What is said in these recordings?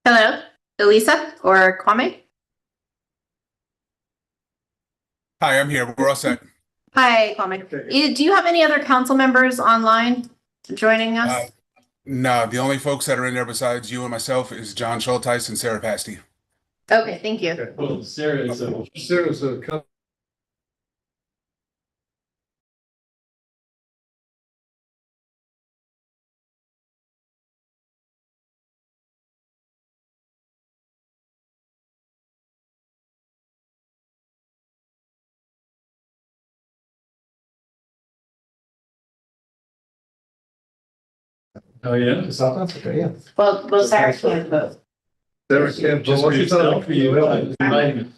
Hello, Elisa or Kwame? Hi, I'm here. We're all set. Hi, Kwame. Do you have any other council members online joining us? No, the only folks that are in there besides you and myself is John Schulteis and Sarah Pasty. Okay, thank you. Okay. Well, Sarah's a Oh, yeah. Okay, yeah. Well, Sarah can't vote. Sarah can't, Just well, for she's yourself, not. for you, inviting me.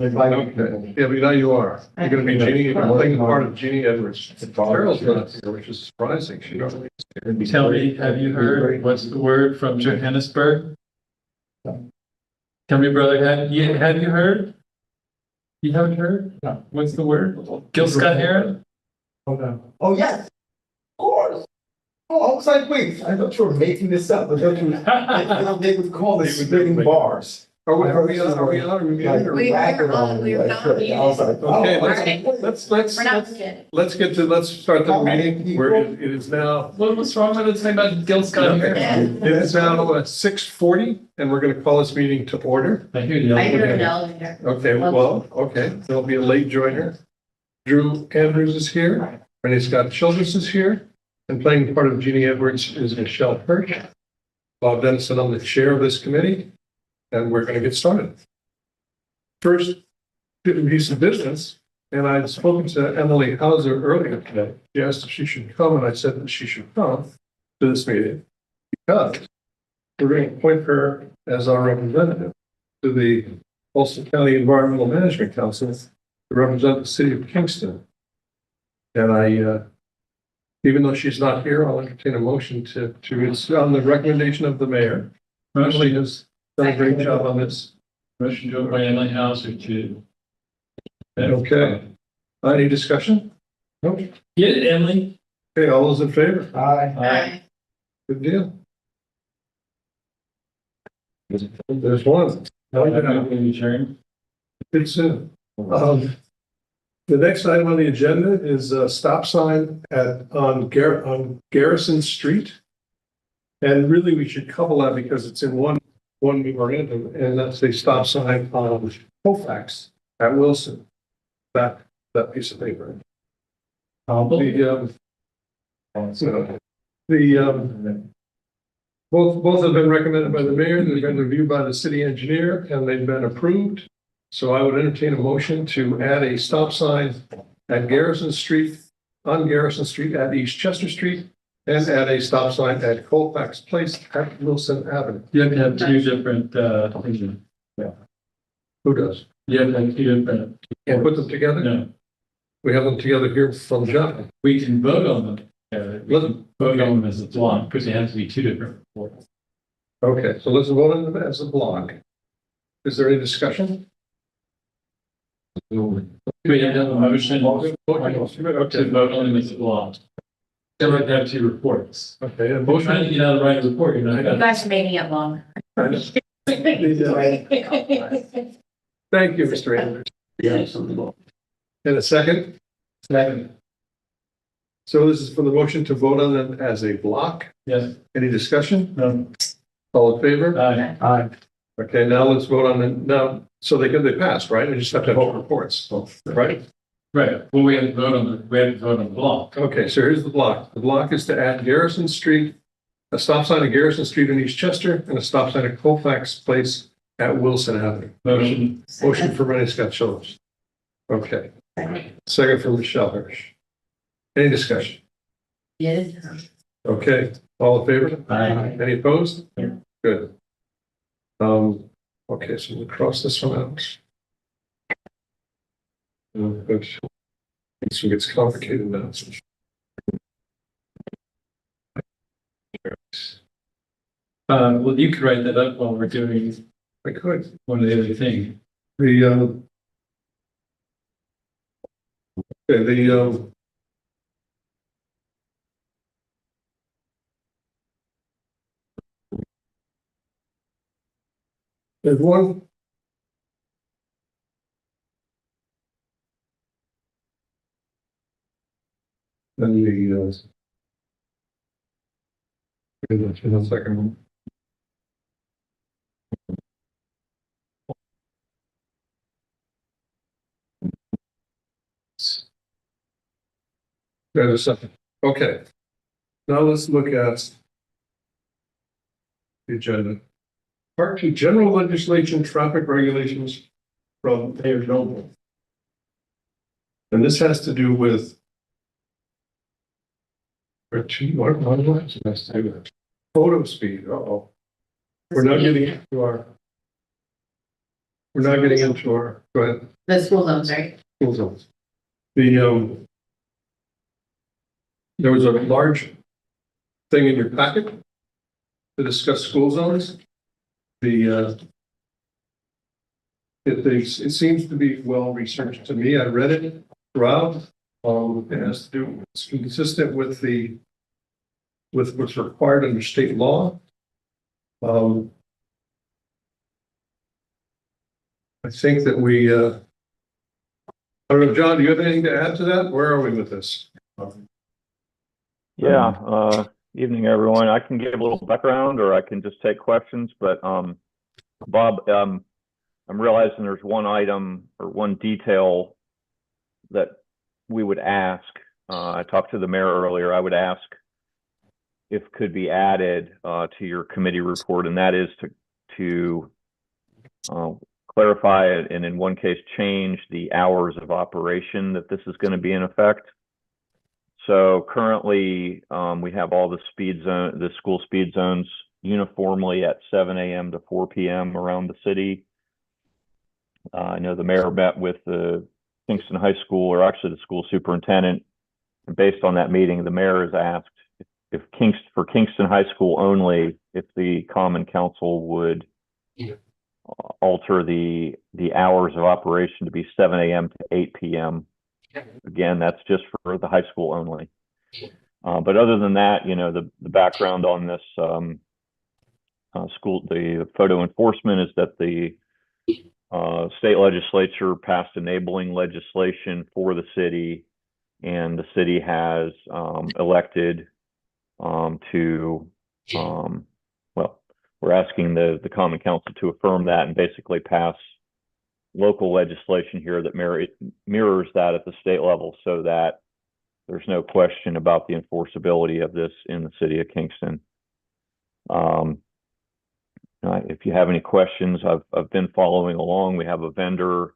Okay, yeah, but now you are. You're gonna be Jeannie, you're playing the part of Jeannie Edwards. Carol's not here, which is surprising. She normally is here. Tell me, have you heard what's the word from Johannesburg? Tell me, brother, have you heard? You haven't heard? No. What's the word? Gil Scott Heron? Oh, yes, of course. Oh, I was like, wait, I thought you were making this up. I thought you were, they would call this spinning bars. Are we on? Are we Like, on? We are on, we are like, not I was like, oh, Okay, Alright. let's We're not kidding. let's start the meeting. It is now, What's wrong with it saying about Gil Scott Heron? it is now at 6:40 and we're gonna call this meeting to order. I hear you. I hear an elevator. Okay, well, okay, there'll be a late joiner. Drew Andrews is here, Renee Scott Childress is here, and playing the part of Jeannie Edwards is Michelle Hirsch. Bob Dennison, I'm the chair of this committee, and we're gonna get started. First piece of business, and I'd spoken to Emily Hauser earlier today. She asked if she should come, and I said that she should come to this meeting because we're going to appoint her as our representative to the Ulster County Environmental Management Council to represent the city of Kingston. And even though she's not here, I'll entertain a motion to it's on the recommendation of the mayor. Emily has done a great job on this. Motion to appoint Emily Hauser to. Okay. Any discussion? Nope. Get it, Emily. Okay, all those in favor? Aye. Hi. Good deal. There's one. Adjourn. Good soon. The next item on the agenda is a stop sign on Garrison Street. And really, we should couple that because it's in one memorandum, and that's a stop sign on Colfax at Wilson. That piece of paper. Both have been recommended by the mayor, they've been reviewed by the city engineer, and they've been approved. So I would entertain a motion to add a stop sign at Garrison Street, on Garrison Street at East Chester Street, and add a stop sign at Colfax Place at Wilson Avenue. You have to have two different, things. Who does? You have to have two different. Can't put them together? No, We have them together here from John. we can vote on them. We can vote on them as a block, because they have to be two different reports. Okay, so let's vote on them as a block. Is there any discussion? Do we have a motion to vote on them as a block? They would have two reports. Okay, a We're trying motion. to get out the right report, you're not You gonna. guys are making it long. Thank you, Mr. Andrews. And a second? Second. So this is for the motion to vote on them as a block. Yes. Any discussion? No. All in favor? Aye. Aye. Okay, now let's vote on them now. So they passed, right? We just have to vote reports, right? Right, well, we have to vote on the block. Okay, so here's the block. The block is to add Garrison Street, a stop sign at Garrison Street in East Chester, and a stop sign at Colfax Place at Wilson Avenue. Motion. Motion for Renee Scott Childress. Okay. Second for Michelle Hirsch. Any discussion? Yes. Okay, all in favor? Aye. Any opposed? Yeah. Good. Okay, so we'll cross this one out. Good. This one gets complicated now. Well, you could write that up while we're doing I could. one of the other things. The There's one. Then the, in a second. There's a second. Okay. Now let's look at the agenda. Part 2, general legislation, traffic regulations from Mayor Noble. And this has to do with photo speed. Uh-oh. We're not getting into our. We're not getting into our, go ahead. The school zones, right? School zones. There was a large thing in your packet to discuss school zones. It seems to be well researched to me. I read it throughout. It has to do, it's consistent with what's required under state law. I think that we, I don't know, John, do you have anything to add to that? Where are we with this? Yeah, evening, everyone. I can give a little background or I can just take questions, but Bob, I'm realizing there's one item or one detail that we would ask. I talked to the mayor earlier. I would ask if could be added to your committee report, and that is to clarify it, and in one case change the hours of operation that this is going to be in effect. So currently we have all the school speed zones uniformly at 7 a.m. to 4 p.m. around the city. I know the mayor met with the Kingston High School, or actually the school superintendent. And based on that meeting, the mayor has asked if for Kingston High School only, if the Common Council would alter the hours of operation to be 7 a.m. to 8 p.m. Again, that's just for the high school only. But other than that, you know, the background on this the photo enforcement is that the state legislature passed enabling legislation for the city, and the city has elected to, well, we're asking the Common Council to affirm that and basically pass local legislation here that mirrors that at the state level, so that there's no question about the enforceability of this in the city of Kingston. If you have any questions, I've been following along. We have a vendor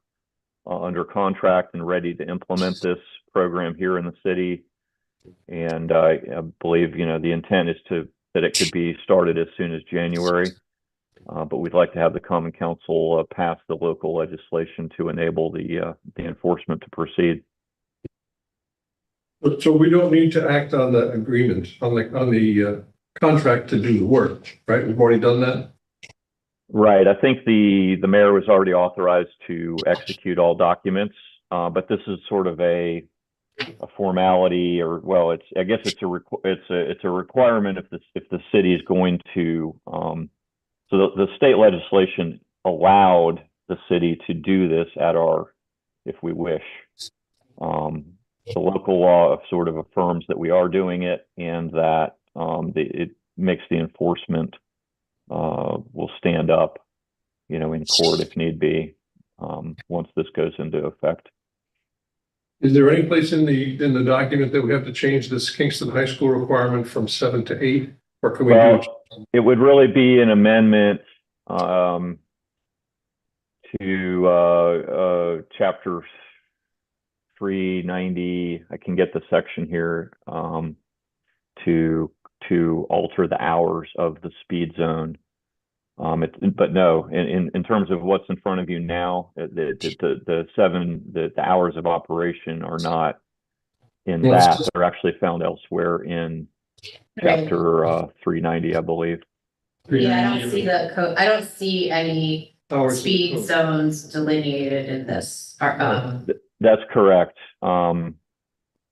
under contract and ready to implement this program here in the city. And I believe, you know, the intent is that it could be started as soon as January. But we'd like to have the Common Council pass the local legislation to enable the enforcement to proceed. So we don't need to act on the agreement, on the contract to do the work, right? We've already done that. Right. I think the mayor was already authorized to execute all documents, but this is sort of a formality, or well, I guess it's a requirement if the city is going to. So the state legislation allowed the city to do this if we wish. The local law sort of affirms that we are doing it, and that it makes the enforcement will stand up, you know, in court if need be, once this goes into effect. Is there any place in the document that we have to change this Kingston High School requirement from 7 to 8, or can we do it? It would really be an amendment to chapter 390. I can get the section here to alter the hours of the speed zone. But no, in terms of what's in front of you now, the hours of operation are not in that. They're actually found elsewhere in chapter 390, I believe. Yeah, I don't see the code. I don't see any Hours. speed zones delineated in this. That's correct. So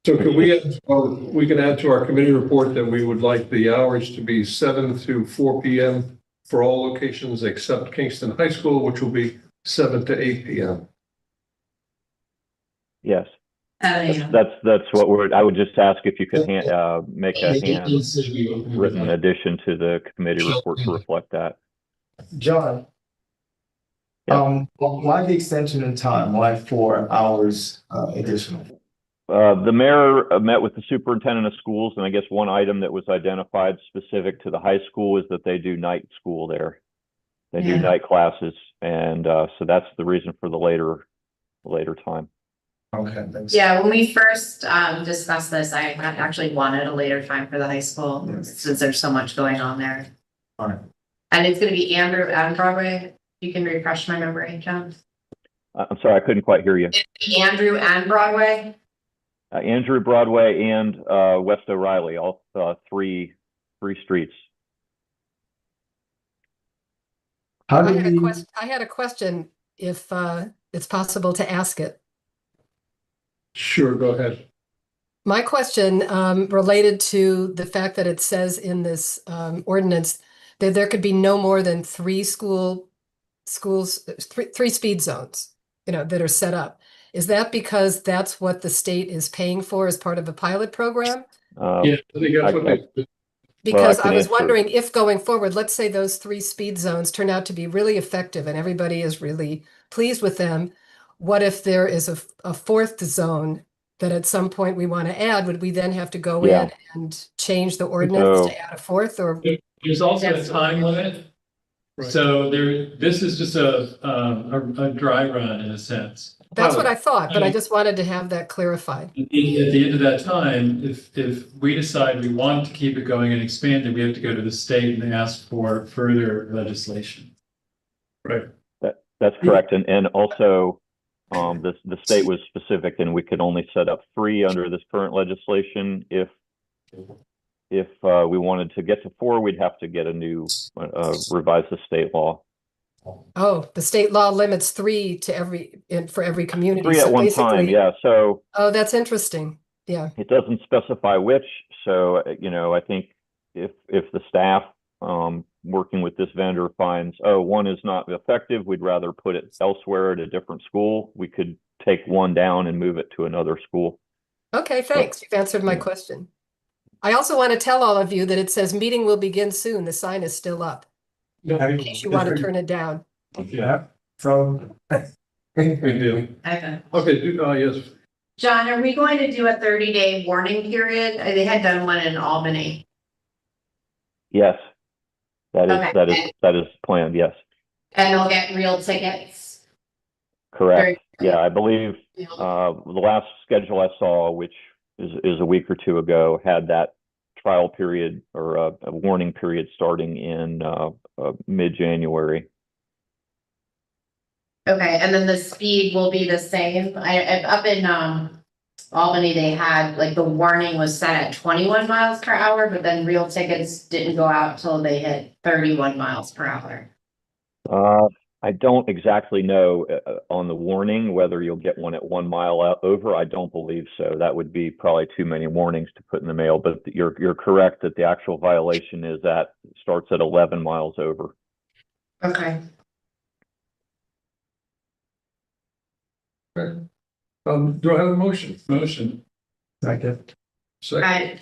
can we can add to our committee report that we would like the hours to be 7 to 4 p.m. for all locations except Kingston High School, which will be 7 to 8 p.m. Yes, Yeah. that's what I would just ask if you could make a handwritten addition to the committee report to reflect that. John. Yeah. Why the extension in time? Why 4 hours additional? The mayor met with the superintendent of schools, and I guess one item that was identified specific to the high school is that they do night school there. They do Yeah. night classes, and so that's the reason for the later time. Okay, thanks. Yeah, when we first discussed this, I actually wanted a later time for the high school since there's so much going on there. All right. And it's gonna be Andrew and Broadway. You can refresh my memory, John. I'm sorry, I couldn't quite hear you. Andrew and Broadway. Andrew, Broadway, and West O'Reilly, all three streets. How I do had a we? question, I had a question if it's possible to ask it. Sure, go ahead. My question related to the fact that it says in this ordinance that there could be no more than three speed zones, that are set up. Is that because that's what the state is paying for as part of a pilot program? Yeah, I think that's what they. Because can I was answer. wondering if going forward, let's say those 3 speed zones turn out to be really effective and everybody is really pleased with them. What if there is a 4th zone that at some point we want to add? Would we then have to go Yeah. in and change the ordinance So- to add a 4th or? There's also a Yes. time limit. Right. So this is just a dry run in a sense. That's what I thought, but I Okay. just wanted to have that clarified. At the end of that time, if we decide we want to keep it going and expand it, we have to go to the state and ask for further legislation. Right. That's correct, and also the state was specific, and we could only set up 3 under this current legislation. If we wanted to get to 4, we'd have to get a new revise the state law. Oh, the state law limits 3 to for every community. 3 So at one time, basically- yeah. So Oh, that's interesting. Yeah. it doesn't specify which. So I think if the staff working with this vendor finds, oh, 1 is not effective, we'd rather put it elsewhere at a different school, we could take 1 down and move it to another school. Okay, thanks. You've answered my question. I also want to tell all of you that it says meeting will begin soon. The sign is still up. In case you want to turn it down. Yeah. So. Good deal. Okay. Okay, yes, John, are we going to do a 30-day warning period? They had done one in Albany. Yes, that is Okay. that is planned. Yes, And they'll get real tickets. correct. Very- Yeah, I believe the last schedule I saw, which is a week or 2 ago, had that trial period or a warning period starting in mid-January. Okay, and then the speed will be the same. Up in Albany, they had, like, the warning was set at 21 miles per hour, but then real tickets didn't go out till they hit 31 miles per hour. I don't exactly know on the warning whether you'll get one at 1 mile over. I don't believe so. That would be probably too many warnings to put in the mail. But you're correct that the actual violation is starts at 11 miles over. Okay. do I have a motion? Motion. Second. Second. I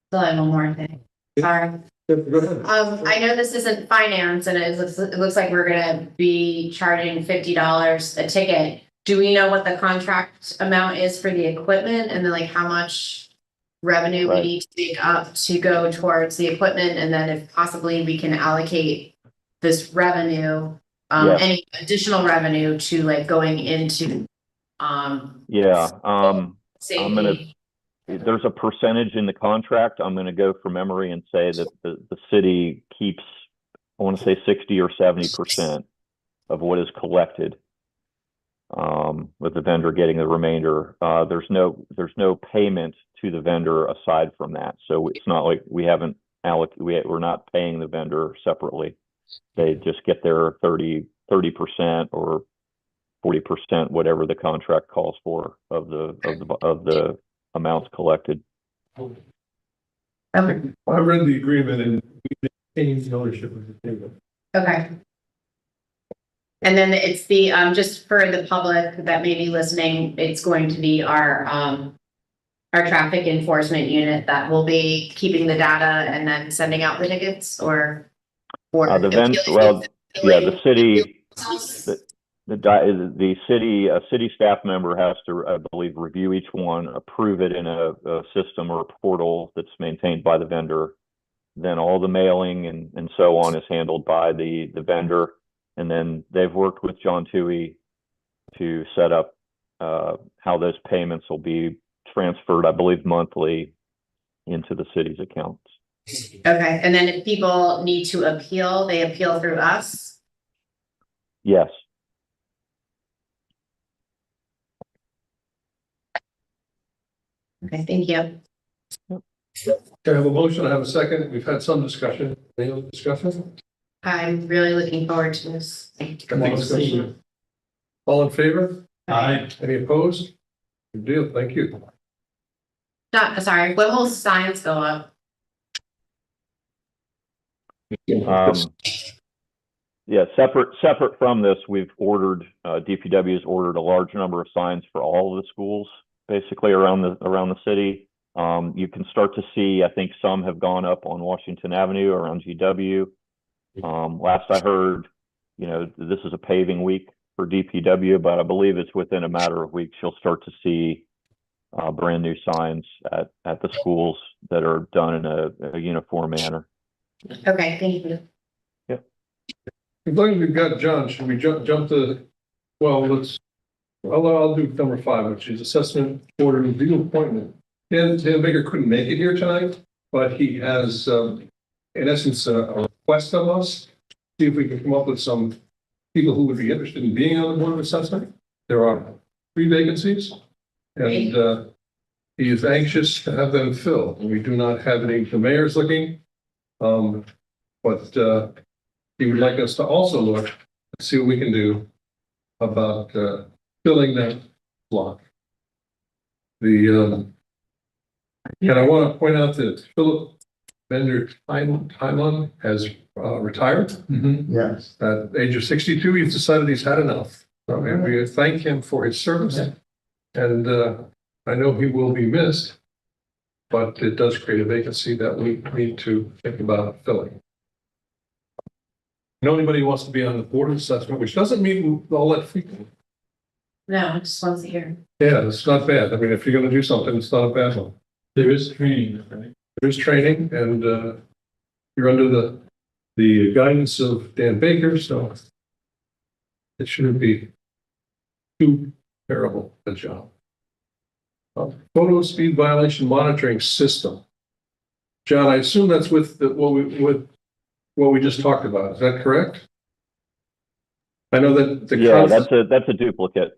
still have one more thing. Sorry. Go ahead. I know this isn't finance and it looks like we're gonna be charging $50 a ticket. Do we know what the contract amount is for the equipment and then like how much revenue we Right. need to make up to go towards the equipment? And then if possibly we can allocate this revenue, Yes. any additional revenue to like going into, Yeah. safety. There's a percentage in the contract. I'm going to go from memory and say that the city keeps, I want to say 60 or 70% of what is collected, with the vendor getting the remainder. There's no payment to the vendor aside from that. So it's not like we're not paying the vendor separately. They just get their 30% or 40%, whatever the contract calls for of the amounts collected. Okay. I read the agreement and we maintain the ownership of the table. Okay. And then it's the, just for the public that may be listening, it's going to be our traffic enforcement unit that will be keeping the data and then sending out the tickets or. The city, the city staff member has to, I believe, review each one, approve it in a system or a portal that's maintained by the vendor. Then all the mailing and so on is handled by the vendor. And then they've worked with John Toohey to set up how those payments will be transferred, I believe, monthly into the city's accounts. Okay, and then if people need to appeal, they appeal through us? Yes. Okay, thank you. Okay, I have a motion, I have a second. We've had some discussion. Any other discussion? I'm really looking forward to this. All in favor? Aye. Any opposed? Good deal, thank you. Sorry, when will signs go up? Yeah, separate from this, we've ordered, DPW has ordered a large number of signs for all of the schools, basically around the city. You can start to see, I think some have gone up on Washington Avenue around GW. Last I heard, this is a paving week for DPW, but I believe it's within a matter of weeks you'll start to see brand new signs at the schools that are done in a uniform manner. Okay, thank you. As long as we've got John, should we jump to, I'll do number 5, which is assessment order review appointment. Dan Baker couldn't make it here tonight, but he has, in essence, a request of us. See if we can come up with some people who would be interested in being on the board of assessment. There are 3 vacancies, and he is anxious to have them filled. We do not have any, the mayor's looking, but he would like us to also look and see what we can do about filling that block. And I want to point out that Philip Bender Timon has retired. Yes. At the age of 62, he's decided he's had enough. So we thank him for his service. And I know he will be missed, but it does create a vacancy that we need to think about filling. Anybody who wants to be on the board of assessment, which doesn't mean all that frequent. No, just once a year. Yeah, it's not bad. I mean, if you're going to do something, it's not a bad one. There is training, right? There is training, and you're under the guidance of Dan Baker, so it shouldn't be too terrible a job. Photo speed violation monitoring system. John, I assume that's with what we just talked about. Is that correct? I know that that's a duplicate.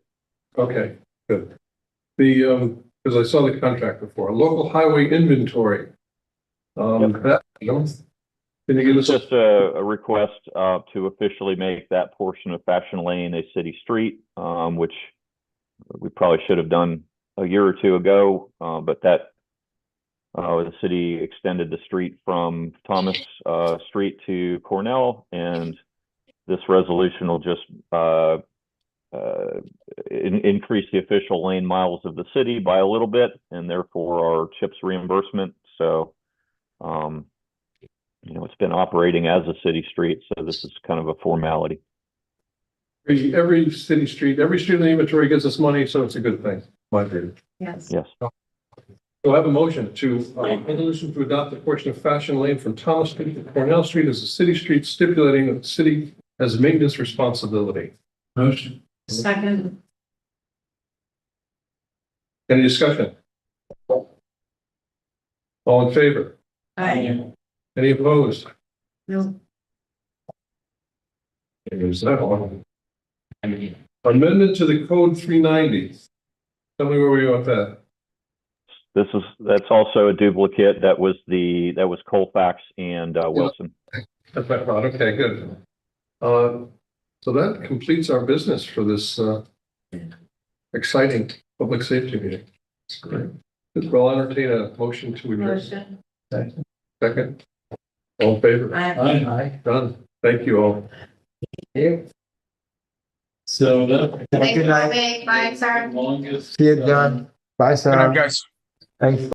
Okay, good. Because I saw the contract before, local highway inventory. Can you give us It's just a request to officially make that portion of Fashion Lane a city street, which we probably should have done a year or two ago, but that the city extended the street from Thomas Street to Cornell, and this resolution will just increase the official lane miles of the city by a little bit, and therefore our CHIPS reimbursement. So, it's been operating as a city street, so this is kind of a formality. every city street, every street in the inventory gets us money, so it's a good thing, my opinion. Yes. Yes. So I have a motion to, resolution to adopt a portion of Fashion Lane from Thomas Street to Cornell Street as a city street, stipulating that the city has maintenance responsibility. Motion. Second. Any discussion? All in favor? Aye. Any opposed? No. There's that one. Amendment to the code 390. Tell me where we are with that. That's also a duplicate. That was Colfax and Wilson. That's my thought. Okay, good. So that completes our business for this exciting public safety meeting. Great. I'll entertain a motion to adjourn. Motion. Second. All in favor? Aye. Aye. Done. Thank you all. So that. Thanks, Good night. Bobby. Bye, sir. Longest. See you, John. Bye, Good night, Sarah. guys. Thanks.